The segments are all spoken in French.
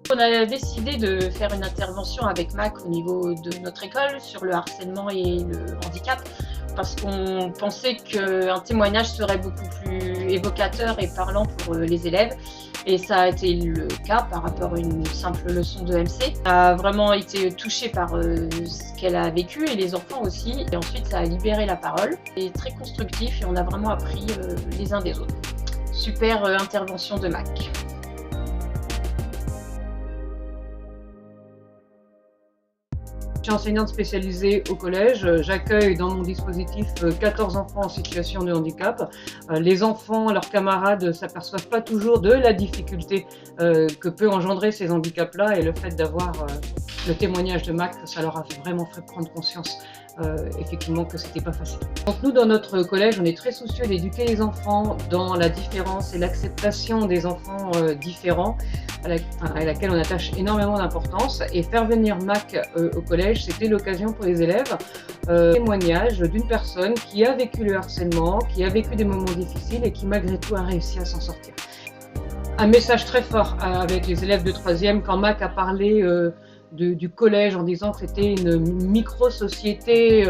On a décidé de faire une intervention avec MAC au niveau de notre école sur le harcèlement et le handicap parce qu'on pensait qu'un témoignage serait beaucoup plus évocateur et parlant pour les élèves. Et ça a été le cas par rapport à une simple leçon de MC. On a vraiment été touchée par ce qu'elle a vécu et les enfants aussi. Et ensuite, ça a libéré la parole. C'est très constructif et on a vraiment appris les uns des autres. Super intervention de MAC. Je suis enseignante spécialisée au collège. J'accueille dans mon dispositif 14 enfants en situation de handicap. Les enfants, leurs camarades ne s'aperçoivent pas toujours de la difficulté que peut engendrer ces handicaps-là, et le fait d'avoir le témoignage de MAC, ça leur a vraiment fait prendre conscience effectivement que c'était pas facile. Donc nous, dans notre collège, on est très soucieux d'éduquer les enfants dans la différence et l'acceptation des enfants différents, à laquelle on attache énormément d'importance. Et faire venir MAC au collège, c'était l'occasion pour les élèves témoignage d'une personne qui a vécu le harcèlement, qui a vécu des moments difficiles et qui malgré tout a réussi à s'en sortir. Un message très fort avec les élèves de 3e quand MAC a parlé du collège en disant que c'était une micro-société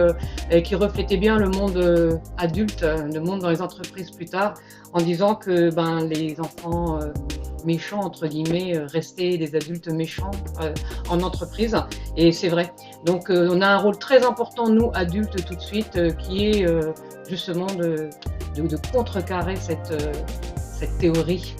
qui reflétait bien le monde adulte, le monde dans les entreprises plus tard, en disant que les enfants méchants, entre guillemets, restaient des adultes méchants en entreprise. Et c'est vrai. Donc on a un rôle très important, nous, adultes, tout de suite, qui est justement de contrecarrer cette théorie.